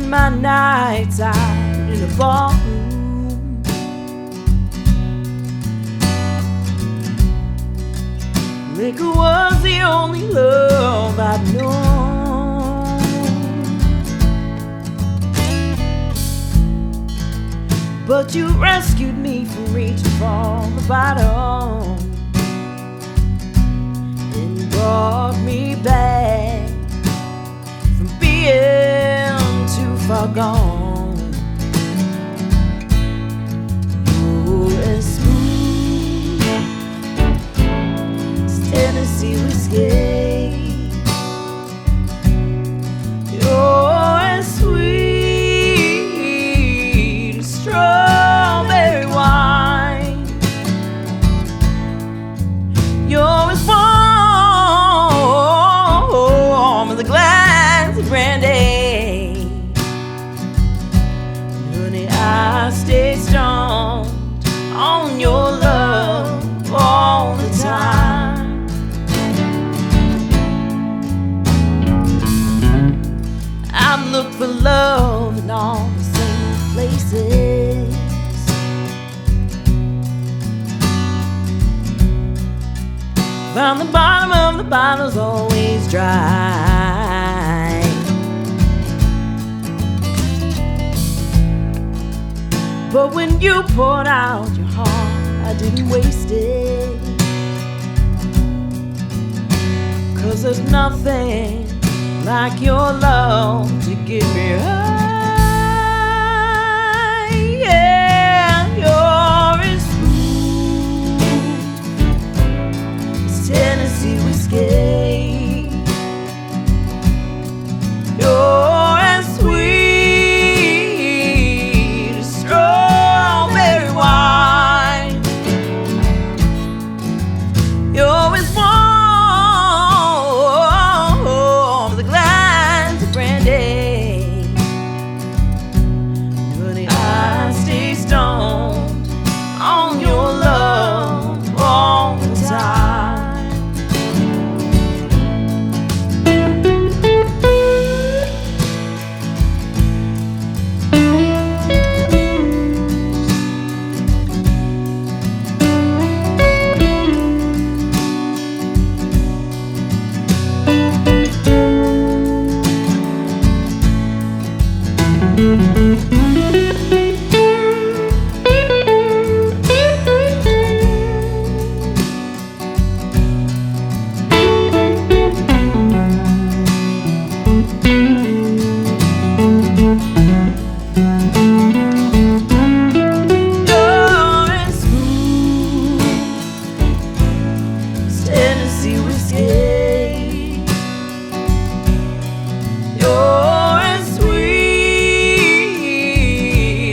spend my nights out in a ballroom. Liquor was the only love I'd known. But you rescued me from reaching for the bottom and brought me back from being too far gone. You're as smooth as Tennessee whiskey. You're as sweet as strawberry wine. You're as warm as a glass of brandy. Honey, I stay strong on your love all the time. I've looked for love in all the same places. Found the bottom of the bottle's always dry. But when you poured out your heart, I didn't waste it. 'Cause there's nothing like your love to get me high. Yeah, you're as smooth as Tennessee whiskey. You're as sweet as strawberry wine. You're as warm as a glass of brandy. Honey, I stay stoned on your love all the time. You're as smooth as Tennessee whiskey. You're as sweet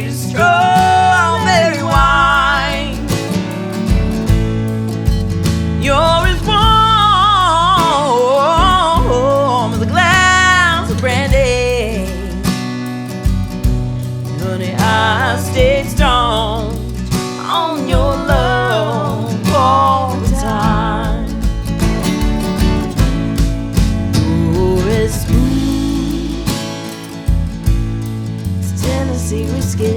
as strawberry wine. You're as warm as a glass of brandy. Honey, I stayed strong on your love all the time. You're as smooth as Tennessee whiskey.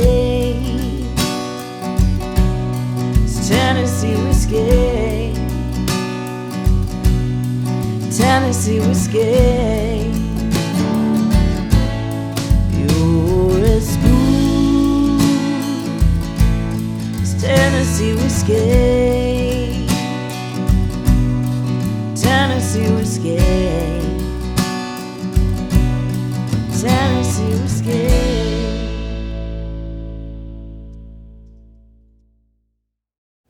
It's Tennessee whiskey. Tennessee whiskey. You're as smooth as Tennessee whiskey. Tennessee whiskey. Tennessee whiskey.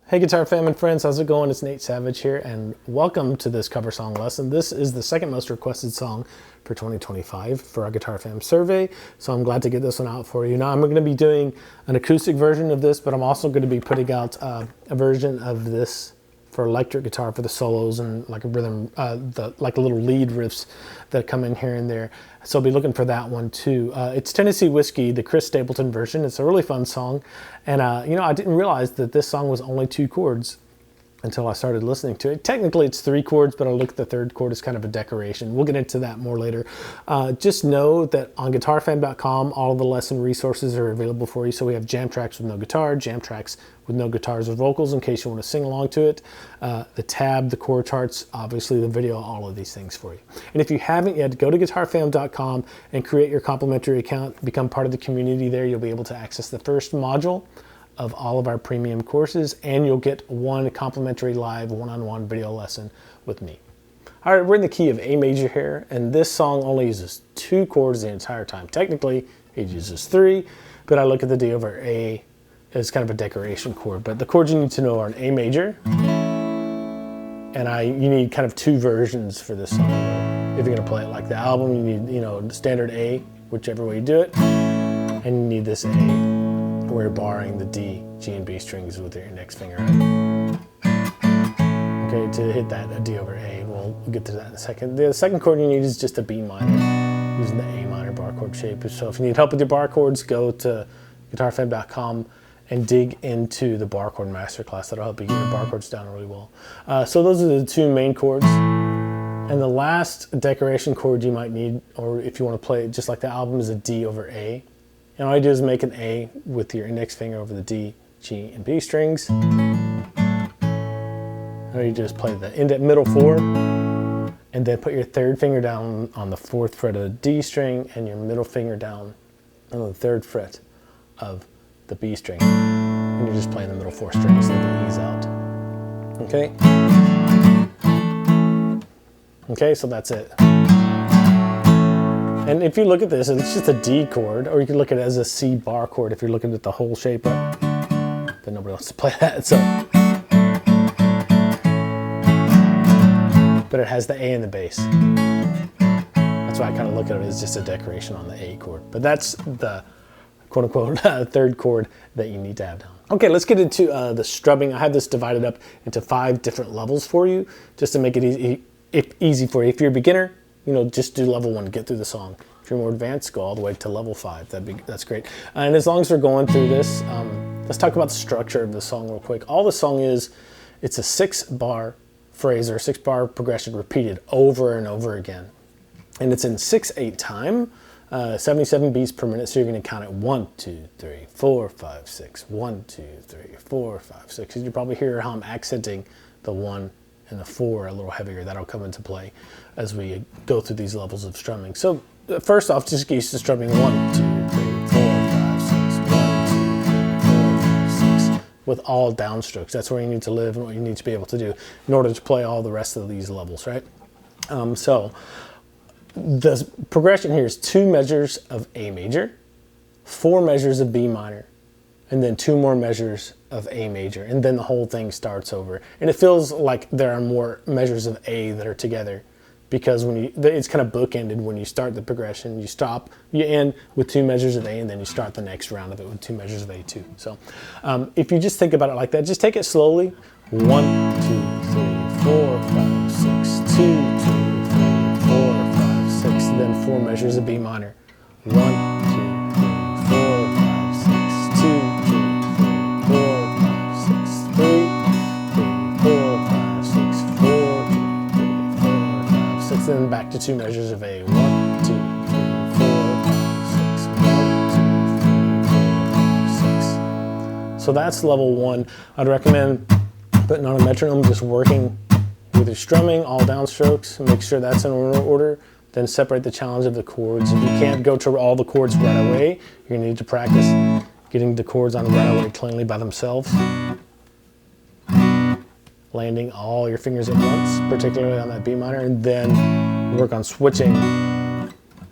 Hey Guitar Fam and friends, how's it going? It's Nate Savage here and welcome to this cover song lesson. This is the second most requested song for 2025 for our Guitar Fam survey, so I'm glad to get this one out for you. Now I'm going to be doing an acoustic version of this, but I'm also going to be putting out a version of this for electric guitar for the solos and like a rhythm, like little lead riffs that come in here and there. So I'll be looking for that one too. It's Tennessee Whiskey, the Chris Stapleton version. It's a really fun song. And you know, I didn't realize that this song was only 2 chords. until I started listening to it. Technically it's 3 chords, but I look at the 3rd chord as kind of a decoration. We'll get into that more later. Just know that on guitarfam.com, all of the lesson resources are available for you. So we have jam tracks with no guitar, jam tracks with no guitars or vocals in case you want to sing along to it, the tab, the chord charts, obviously the video, all of these things for you. And if you haven't yet, go to guitarfam.com and create your complimentary account, become part of the community there. You'll be able to access the first module of all of our premium courses, and you'll get 1 complimentary live one-on-one video lesson with me. All right, we're in the key of A major here, and this song only uses 2 chords the entire time. Technically, it uses 3, but I look at the D over A as kind of a decoration chord. But the chords you need to know are an A major, and you need kind of 2 versions for this song. If you're gonna play it like the album, you need, the standard A, whichever way you do it, and you need this A, where you're barring the D, G, and B strings with your index finger. Okay, to hit that a D over A, we'll get to that in a second. The second chord you need is just a B minor, using the A minor bar chord shape. So if you need help with your bar chords, go to guitarfam.com and dig into the bar chord masterclass. That'll help you get your bar chords down really well. So those are the 2 main chords. And the last decoration chord you might need, or if you want to play it just like the album, is a D over A. And all you do is make an A with your index finger over the D, G, and B strings. Or you just play the middle 4, and then put your 3rd finger down on the 4th fret of the D string, and your middle finger down on the 3rd fret of the B string. And you're just playing the middle 4 strings, so the E's out. Okay? Okay, so that's it. And if you look at this, it's just a D chord, or you can look at it as a C bar chord if you're looking at the whole shape up. But nobody wants to play that, so. But it has the A in the bass. That's why I kind of look at it as just a decoration on the A chord. But that's the quote-unquote 3rd chord that you need to have down. Okay, let's get into the strumming. I have this divided up into 5 different levels for you, just to make it easy for you. If you're a beginner, just do level 1, get through the song. If you're more advanced, go all the way to level 5. That's great. And as long as we're going through this, let's talk about the structure of the song real quick. All the song is, it's a 6-bar phrase or 6-bar progression repeated over and over again. And it's in 6/8 time, 77 beats per minute. So you're going to count it 1, 2, 3, 4, 5, 6. 1, 2, 3, 4, 5, 6. You probably hear how I'm accenting the 1 and the 4 a little heavier. That'll come into play as we go through these levels of strumming. So first off, just get used to strumming 1, 2, 3, 4, 5, 6, 1, 2, 3, 4, 5, 6, with all downstrokes. That's where you need to live and what you need to be able to do in order to play all the rest of these levels, right? So the progression here is 2 measures of A major, 4 measures of B minor, and then 2 more measures of A major, and then the whole thing starts over. And it feels like there are more measures of A that are together, because it's kind of bookended. When you start the progression, you stop, you end with 2 measures of A, and then you start the next round of it with 2 measures of A too. So if you just think about it like that, just take it slowly. 1, 2, 3, 4, 5, 6, 2, 2, 3, 4, 5, 6, then 4 measures of B minor. 1, 2, 3, 4, 5, 6, 2, 2, 3, 4, 5, 6, 3, 4, 5, 6, 4, 2, 3, 4, 5, 6, then back to 2 measures of A. 1, 2, 3, 4, 5, 6, 1, 2, 3, 4, 5, 6. So that's level 1. I'd recommend putting on a metronome, just working with your strumming, all downstrokes, make sure that's in order. Then separate the challenge of the chords. If you can't go to all the chords right away, you're gonna need to practice getting the chords on right away cleanly by themselves. Landing all your fingers at once, particularly on that B minor, and then work on switching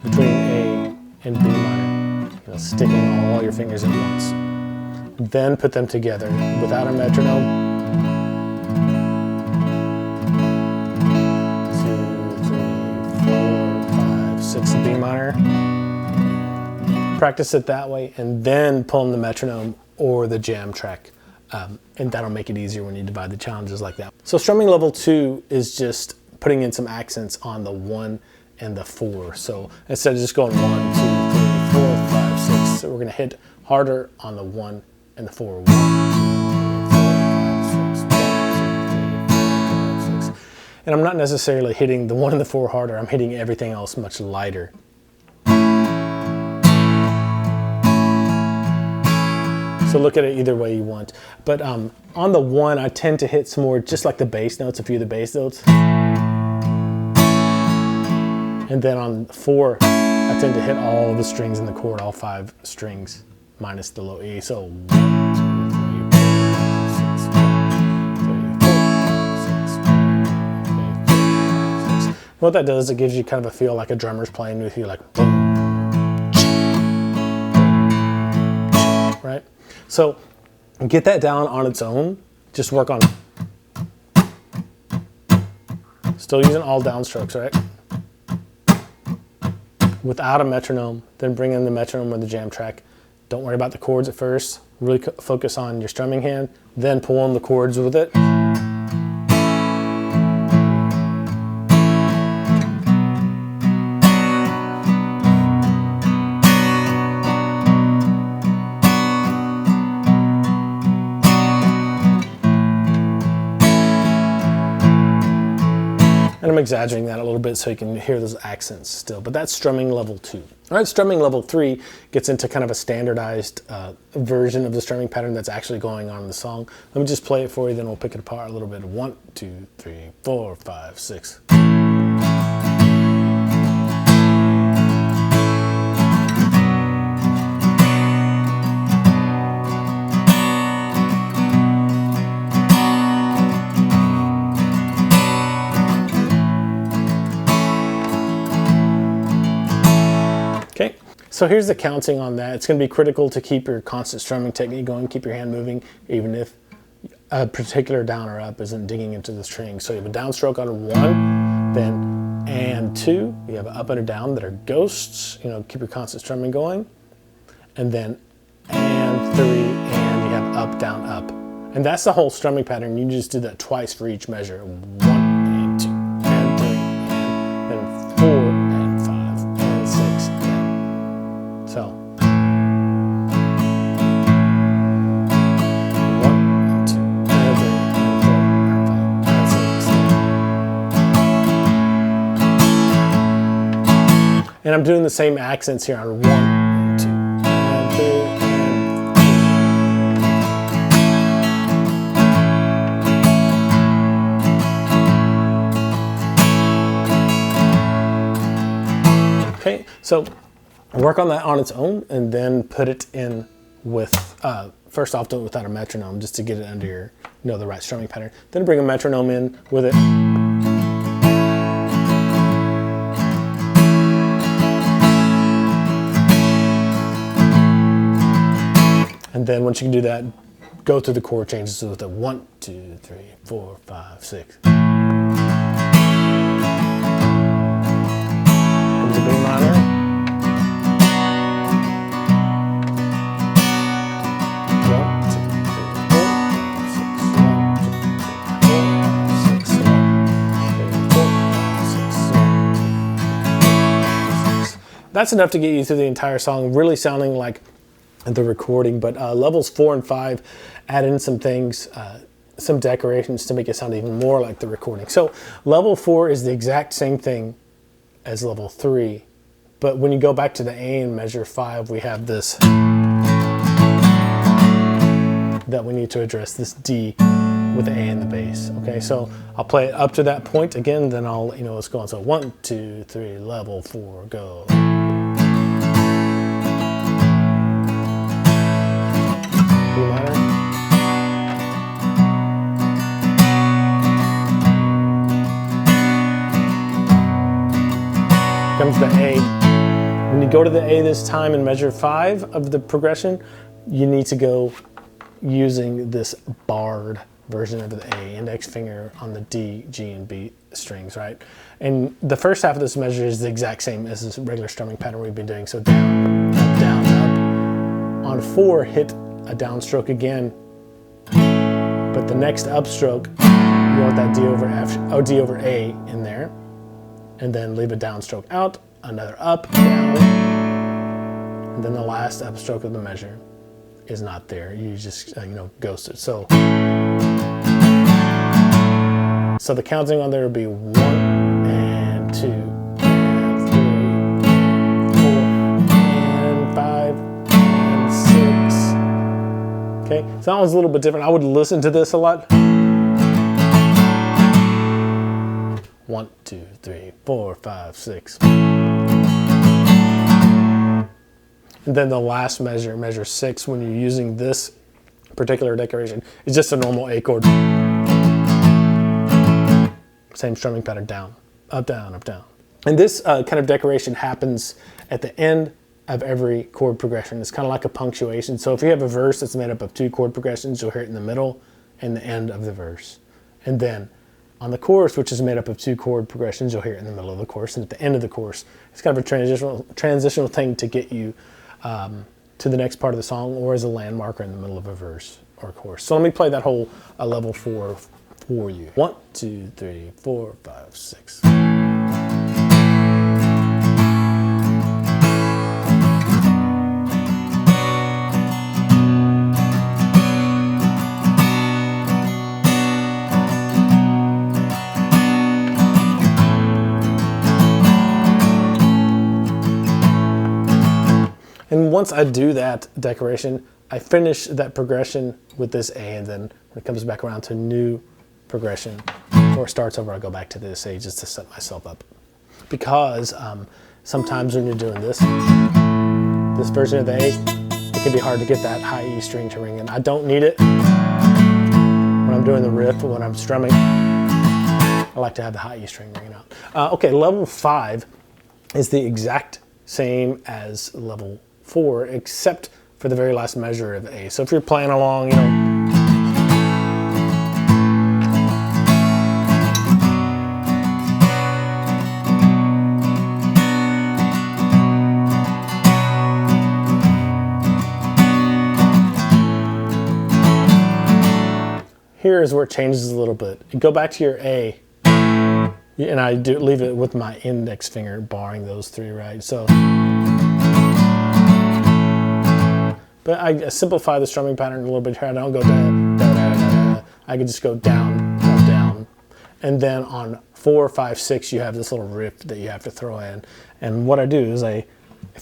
between A and B minor. Sticking all your fingers at once. Then put them together without a metronome. 6 B minor. Practice it that way, and then pull in the metronome or the jam track, and that'll make it easier when you divide the challenges like that. So strumming level 2 is just putting in some accents on the 1 and the 4. So instead of just going 1, 2, 3, 4, 5, 6, so we're going to hit harder on the 1 and the 4. 1, 2, 3, 4, 5, 6, 1, 2, 3, And I'm not necessarily hitting the 1 and the 4 harder, I'm hitting everything else much lighter. So look at it either way you want. But on the 1, I tend to hit some more, just like the bass notes, a few of the bass notes. And then on 4, I tend to hit all of the strings in the chord, all 5 strings, minus the low E. So 1, 2, 3, 4, 6, 1, 2, 3, 4, 5, 6. What that does, it gives you kind of a feel like a drummer's playing with you, like boom, right? So get that down on its own. Just work on still using all downstrokes, right? Without a metronome, then bring in the metronome or the jam track. Don't worry about the chords at first. Really focus on your strumming hand, then pull in the chords with it. And I'm exaggerating that a little bit so you can hear those accents still, but that's strumming level 2. All right, strumming level 3 gets into kind of a standardized version of the strumming pattern that's actually going on in the song. Let me just play it for you, then we'll pick it apart a little bit. 1, 2, 3, 4, 5, 6. Okay, so here's the counting on that. It's going to be critical to keep your constant strumming technique going, keep your hand moving, even if a particular down or up isn't digging into the string. So you have a downstroke on 1, then and 2. You have an up and a down that are ghosts, keep your constant strumming going. And then and 3, and you have up, down, up. And that's the whole strumming pattern. You just do that twice for each measure. 1 and 2 and 3, and then 4 and 5 and 6. So 1 and 2 and 3 and 4 and 5 and 6. And I'm doing the same accents here on 1 and 2 and 3 and okay, so work on that on its own, and then put it in with, first off, do it without a metronome, just to get it under your, the right strumming pattern. Then bring a metronome in with it. And then once you can do that, go through the chord changes with a 1, 2, 3, 4, 5, 6. Comes a B minor. That's enough to get you through the entire song, really sounding like the recording. But levels 4 and 5 add in some things, some decorations to make it sound even more like the recording. So level 4 is the exact same thing as level 3, but when you go back to the A in measure 5, we have this that we need to address, this D with the A in the bass. Okay, so I'll play it up to that point again, then I'll let you know what's going on. So 1, 2, 3, level 4, go. B minor. Comes the A. When you go to the A this time in measure 5 of the progression, you need to go using this barred version of the A, index finger on the D, G, and B strings, right? And the first half of this measure is the exact same as this regular strumming pattern we've been doing. So down, up, down, up. On 4, hit a downstroke again, but the next upstroke, you want that D over F, oh, D over A in there, and then leave a downstroke out, another up, down, and then the last upstroke of the measure is not there. You just, ghost it. So So the counting on there would be 1 and 2 and 3, 4 and 5 and 6. Okay, so that one's a little bit different. I would listen to this a lot. 1, 2, 3, 4, 5, 6. And then the last measure, measure 6, when you're using this particular decoration, is just a normal A chord. Same strumming pattern, down, up, down, up, down. And this kind of decoration happens at the end of every chord progression. It's kind of like a punctuation. So if you have a verse that's made up of 2 chord progressions, you'll hear it in the middle and the end of the verse. And then on the chorus, which is made up of 2 chord progressions, you'll hear it in the middle of the chorus and at the end of the chorus. It's kind of a transitional thing to get you to the next part of the song, or as a landmarker in the middle of a verse or chorus. So let me play that whole level 4 for you. 1, 2, 3, 4, 5, 6. And once I do that decoration, I finish that progression with this A, and then when it comes back around to new progression, or starts over, I go back to this A just to set myself up. Because sometimes when you're doing this version of the A, it can be hard to get that high E string to ring in. I don't need it when I'm doing the riff, or when I'm strumming. I like to have the high E string ringing out. Okay, level 5 is the exact same as level 4, except for the very last measure of A. So if you're playing along, you know, here is where it changes a little bit. You go back to your A, and I do leave it with my index finger barring those 3, right? So, but I simplify the strumming pattern a little bit here. I don't go da, da, da, da, da. I can just go down, up, down. And then on 4, 5, 6, you have this little riff that you have to throw in. And what I do is if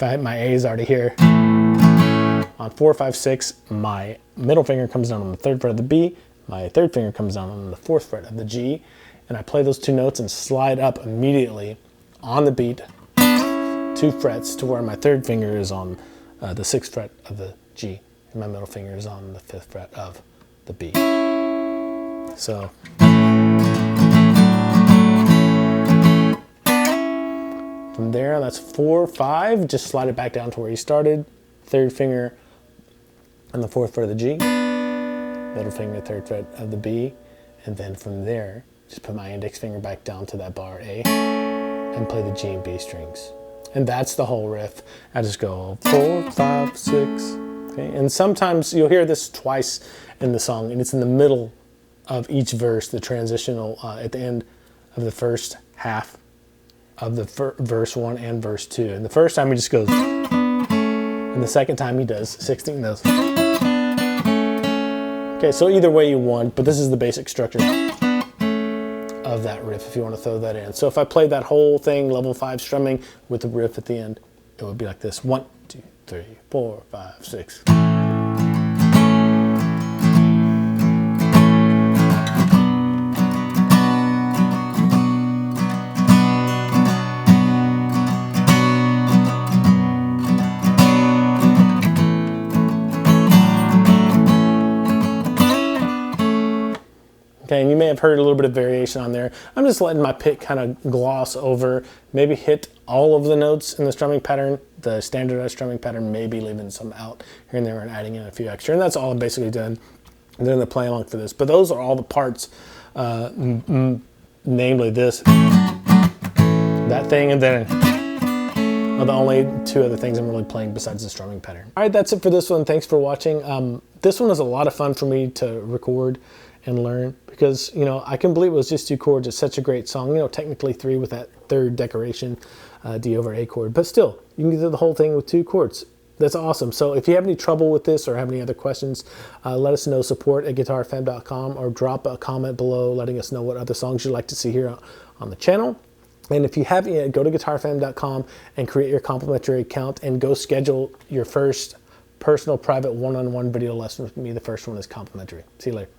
my A is already here, on 4, 5, 6, my middle finger comes down on the 3rd fret of the B, my 3rd finger comes down on the 4th fret of the G, and I play those 2 notes and slide up immediately on the beat 2 frets to where my 3rd finger is on the 6th fret of the G, and my middle finger is on the 5th fret of the B. So from there, that's 4, 5, just slide it back down to where you started, 3rd finger on the 4th fret of the G, middle finger, 3rd fret of the B, and then from there, just put my index finger back down to that bar A and play the G and B strings. And that's the whole riff. I just go 4, 5, 6. Okay? And sometimes you'll hear this twice in the song, and it's in the middle of each verse, the transitional at the end of the first half of the verse 1 and verse 2. And the first time he just goes, and the second time he does 16 notes. Okay, so either way you want, but this is the basic structure of that riff if you want to throw that in. So if I played that whole thing, level 5 strumming with the riff at the end, it would be like this. 1, 2, 3, 4, 5, 6. Okay, and you may have heard a little bit of variation on there. I'm just letting my pick kind of gloss over, maybe hit all of the notes in the strumming pattern, the standardized strumming pattern, maybe leaving some out here and there and adding in a few extra. And that's all I'm basically doing the play along for this. But those are all the parts, namely this, that thing, and then are the only 2 other things I'm really playing besides the strumming pattern. All right, that's it for this one. Thanks for watching. This one was a lot of fun for me to record and learn because, you know, I can believe it was just 2 chords. It's such a great song, you know, technically 3 with that 3rd decoration, D over A chord, but still, you can do the whole thing with 2 chords. That's awesome. So if you have any trouble with this or have any other questions, let us know, support@guitarfam.com, or drop a comment below letting us know what other songs you'd like to see here on the channel. And if you haven't yet, go to guitarfam.com and create your complimentary account and go schedule your first personal private one-on-one video lesson with me. The first one is complimentary. See you later.